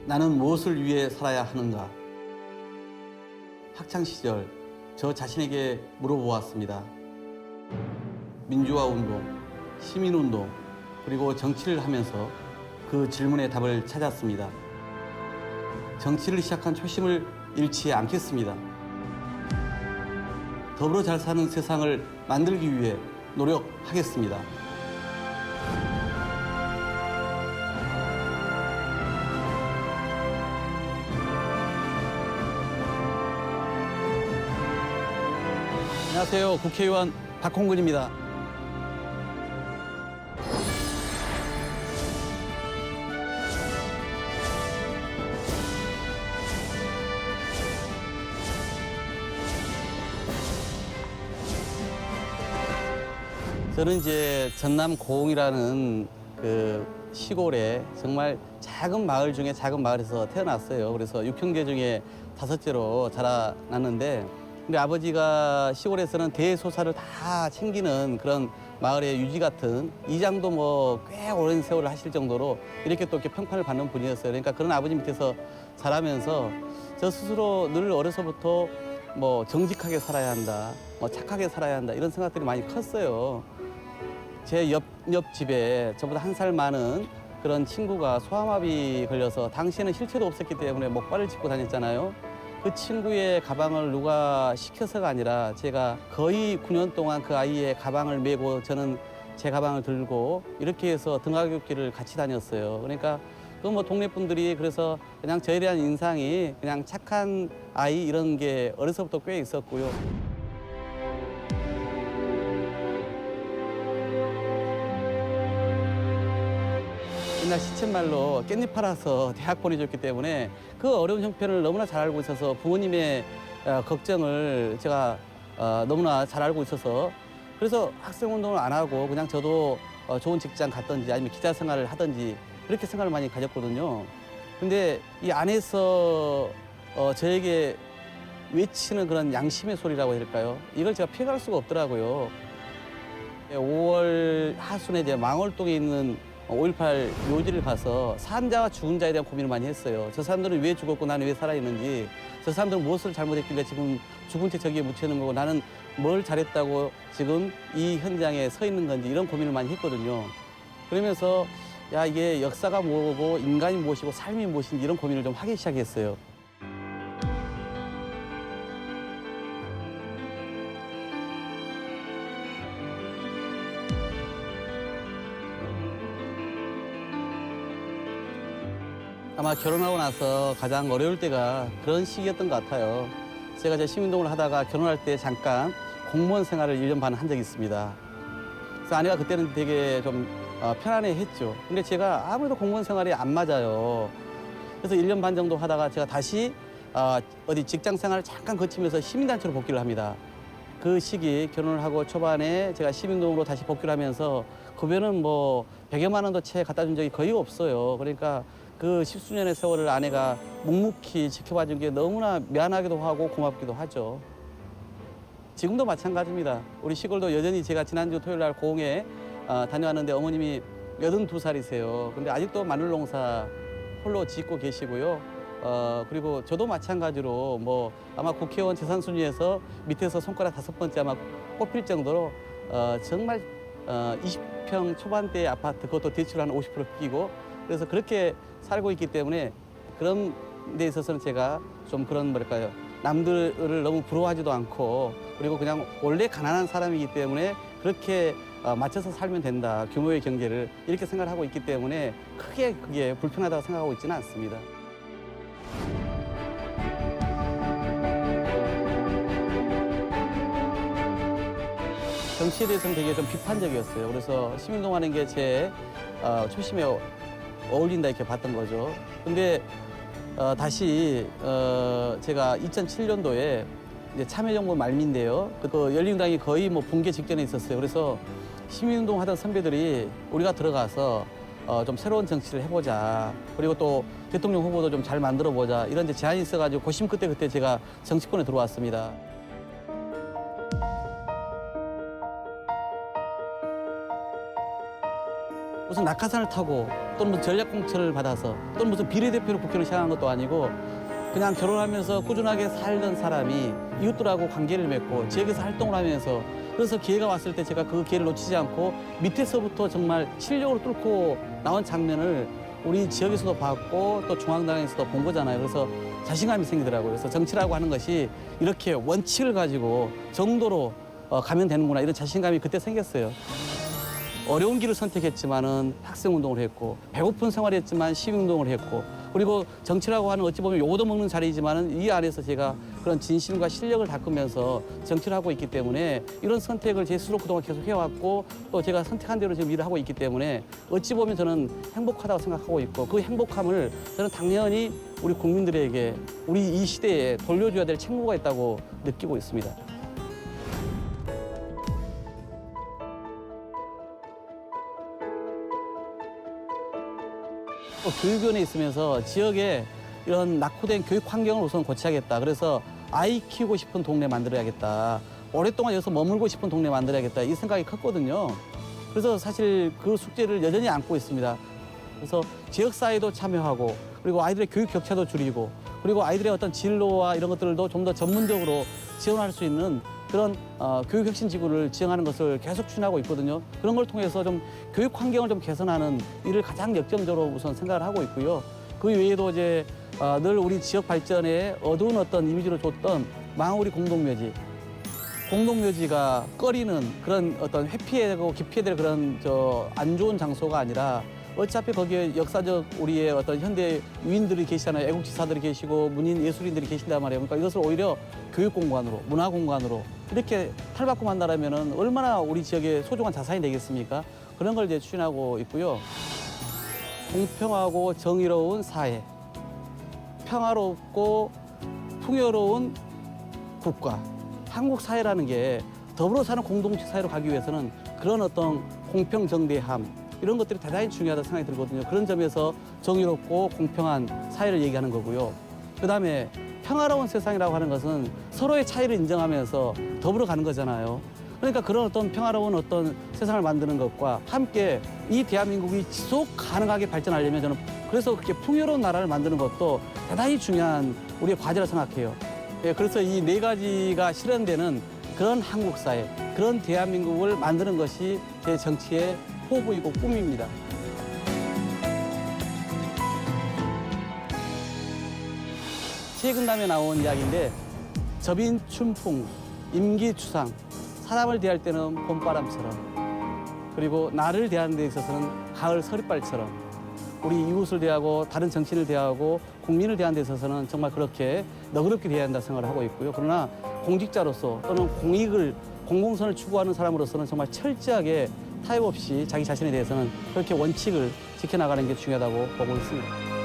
나는 무엇을 위해 살아야 하는가? 학창 시절 저 자신에게 물어보았습니다. 민주화 운동, 시민 운동, 그리고 정치를 하면서 그 질문의 답을 찾았습니다. 정치를 시작한 초심을 잃지 않겠습니다. 더불어 잘 사는 세상을 만들기 위해 노력하겠습니다. 안녕하세요. 국회의원 박홍근입니다. 저는 이제 전남 고흥이라는 그 시골에 정말 작은 마을 중에 작은 마을에서 태어났어요. 그래서 6형제 중에 5째로 자라났는데, 우리 아버지가 시골에서는 대소사를 다 챙기는 그런 마을의 유지 같은 이장도 뭐 꽤 오랜 세월을 하실 정도로 이렇게 또 이렇게 평판을 받는 분이었어요. 그러니까 그런 아버지 밑에서 자라면서 저 스스로 늘 어려서부터 뭐 정직하게 살아야 한다, 뭐 착하게 살아야 한다, 이런 생각들이 많이 컸어요. 제 옆집에 저보다 1살 많은 그런 친구가 소아마비 걸려서 당시에는 실체도 없었기 때문에 목발을 짚고 다녔잖아요. 그 친구의 가방을 누가 시켜서가 아니라 제가 거의 9년 동안 그 아이의 가방을 메고 저는 제 가방을 들고 이렇게 해서 등하굣길을 같이 다녔어요. 그러니까 그 뭐 동네 분들이 그래서 그냥 저에 대한 인상이 그냥 착한 아이 이런 게 어려서부터 꽤 있었고요. 옛날 시쳇말로 깻잎 팔아서 대학 보내줬기 때문에 그 어려운 형편을 너무나 잘 알고 있어서 부모님의 걱정을 제가 너무나 잘 알고 있어서, 그래서 학생 운동을 안 하고 그냥 저도 좋은 직장 갔든지 아니면 기자 생활을 하든지 이렇게 생각을 많이 가졌거든요. 근데 이 안에서 저에게 외치는 그런 양심의 소리라고 해야 될까요? 이걸 제가 피해갈 수가 없더라고요. 5월 하순에 이제 망월동에 있는 5.18 묘지를 가서 산자와 죽은 자에 대한 고민을 많이 했어요. 저 사람들은 왜 죽었고 나는 왜 살아있는지, 저 사람들은 무엇을 잘못했길래 지금 죽은 채 저기에 묻혀있는 거고 나는 뭘 잘했다고 지금 이 현장에 서 있는 건지, 이런 고민을 많이 했거든요. 그러면서 야, 이게 역사가 뭐고 인간이 무엇이고 삶이 무엇인지 이런 고민을 좀 하기 시작했어요. 아마 결혼하고 나서 가장 어려울 때가 그런 시기였던 것 같아요. 제가 이제 시민운동을 하다가 결혼할 때 잠깐 공무원 생활을 1년 반 한 적이 있습니다. 그래서 아내가 그때는 되게 좀 편안해했죠. 근데 제가 아무래도 공무원 생활이 안 맞아요. 그래서 1년 반 정도 하다가 제가 다시 어디 직장 생활을 잠깐 거치면서 시민단체로 복귀를 합니다. 그 시기 결혼을 하고 초반에 제가 시민운동으로 다시 복귀를 하면서 급여는 뭐 100여만 원도 채 갖다 준 적이 거의 없어요. 그러니까 그 십수년의 세월을 아내가 묵묵히 지켜봐 준 게 너무나 미안하기도 하고 고맙기도 하죠. 지금도 마찬가지입니다. 우리 시골도 여전히 제가 지난주 토요일 날 고흥에 다녀왔는데 어머님이 82살이세요. 근데 아직도 마늘 농사 홀로 짓고 계시고요. 그리고 저도 마찬가지로 뭐 아마 국회의원 재산 순위에서 밑에서 손가락 5번째 아마 꼽힐 정도로 정말 20평 초반대의 아파트, 그것도 대출 한 50% 끼고, 그래서 그렇게 살고 있기 때문에 그런 데 있어서는 제가 좀 그런 뭐랄까요, 남들을 너무 부러워하지도 않고, 그리고 그냥 원래 가난한 사람이기 때문에 그렇게 맞춰서 살면 된다, 규모의 경제를 이렇게 생각을 하고 있기 때문에 크게 그게 불편하다고 생각하고 있지는 않습니다. 정치에 대해서는 되게 좀 비판적이었어요. 그래서 시민운동하는 게 제 초심에 어울린다 이렇게 봤던 거죠. 근데 다시 제가 2007년도에 이제 참여정부 말미인데요. 그 열린우리당이 거의 뭐 붕괴 직전에 있었어요. 그래서 시민운동 하던 선배들이 우리가 들어가서 좀 새로운 정치를 해보자. 그리고 또 대통령 후보도 좀 잘 만들어보자. 이런 이제 제안이 있어가지고 고심 끝에 그때 제가 정치권에 들어왔습니다. 무슨 낙하산을 타고 또는 무슨 전략공천을 받아서 또는 무슨 비례대표로 국회를 시작한 것도 아니고 그냥 결혼하면서 꾸준하게 살던 사람이 이웃들하고 관계를 맺고 지역에서 활동을 하면서 그래서 기회가 왔을 때 제가 그 기회를 놓치지 않고 밑에서부터 정말 실력으로 뚫고 나온 장면을 우리 지역에서도 봤고 또 중앙당에서도 본 거잖아요. 그래서 자신감이 생기더라고요. 그래서 정치라고 하는 것이 이렇게 원칙을 가지고 정도로 가면 되는구나 이런 자신감이 그때 생겼어요. 어려운 길을 선택했지만은 학생운동을 했고 배고픈 생활이었지만 시민운동을 했고 그리고 정치라고 하는 어찌 보면 요도 먹는 자리이지만은 이 안에서 제가 그런 진심과 실력을 닦으면서 정치를 하고 있기 때문에 이런 선택을 제 스스로 그동안 계속 해왔고 또 제가 선택한 대로 지금 일을 하고 있기 때문에 어찌 보면 저는 행복하다고 생각하고 있고 그 행복함을 저는 당연히 우리 국민들에게 우리 이 시대에 돌려줘야 될 책무가 있다고 느끼고 있습니다. 교육위원회에 있으면서 지역에 이런 낙후된 교육 환경을 우선 고쳐야겠다. 그래서 아이 키우고 싶은 동네 만들어야겠다. 오랫동안 여기서 머물고 싶은 동네 만들어야겠다. 이 생각이 컸거든요. 그래서 사실 그 숙제를 여전히 안고 있습니다. 그래서 지역사회도 참여하고 그리고 아이들의 교육 격차도 줄이고 그리고 아이들의 어떤 진로와 이런 것들도 좀 더 전문적으로 지원할 수 있는 그런 교육혁신지구를 지향하는 것을 계속 추진하고 있거든요. 그런 걸 통해서 좀 교육 환경을 좀 개선하는 일을 가장 역점적으로 우선 생각을 하고 있고요. 그 외에도 이제 늘 우리 지역 발전에 어두운 어떤 이미지를 줬던 망우리 공동묘지. 공동묘지가 꺼리는 그런 어떤 회피해야 되고 기피해야 될 그런 안 좋은 장소가 아니라 어차피 거기에 역사적 우리의 어떤 현대 유인들이 계시잖아요. 애국지사들이 계시고 문인 예술인들이 계신단 말이에요. 그러니까 이것을 오히려 교육공간으로, 문화공간으로 이렇게 탈바꿈 한다면 얼마나 우리 지역의 소중한 자산이 되겠습니까? 그런 걸 이제 추진하고 있고요. 공평하고 정의로운 사회, 평화롭고 풍요로운 국가, 한국 사회라는 게 더불어 사는 공동체 사회로 가기 위해서는 그런 어떤 공평정대함, 이런 것들이 대단히 중요하다고 생각이 들거든요. 그런 점에서 정의롭고 공평한 사회를 얘기하는 거고요. 그다음에 평화로운 세상이라고 하는 것은 서로의 차이를 인정하면서 더불어 가는 거잖아요. 그러니까 그런 어떤 평화로운 어떤 세상을 만드는 것과 함께 이 대한민국이 지속 가능하게 발전하려면 저는 그래서 그렇게 풍요로운 나라를 만드는 것도 대단히 중요한 우리의 과제라 생각해요. 예, 그래서 이 네 가지가 실현되는 그런 한국 사회, 그런 대한민국을 만드는 것이 제 정치의 포부이고 꿈입니다. 최근담에 나온 이야기인데 접인 춘풍, 임기추상, 사람을 대할 때는 봄바람처럼 그리고 나를 대하는 데 있어서는 가을 서리발처럼 우리 이웃을 대하고 다른 정치인을 대하고 국민을 대하는 데 있어서는 정말 그렇게 너그럽게 대해야 한다 생각을 하고 있고요. 그러나 공직자로서 또는 공공선을 추구하는 사람으로서는 정말 철저하게 타협 없이 자기 자신에 대해서는 그렇게 원칙을 지켜나가는 게 중요하다고 보고 있습니다.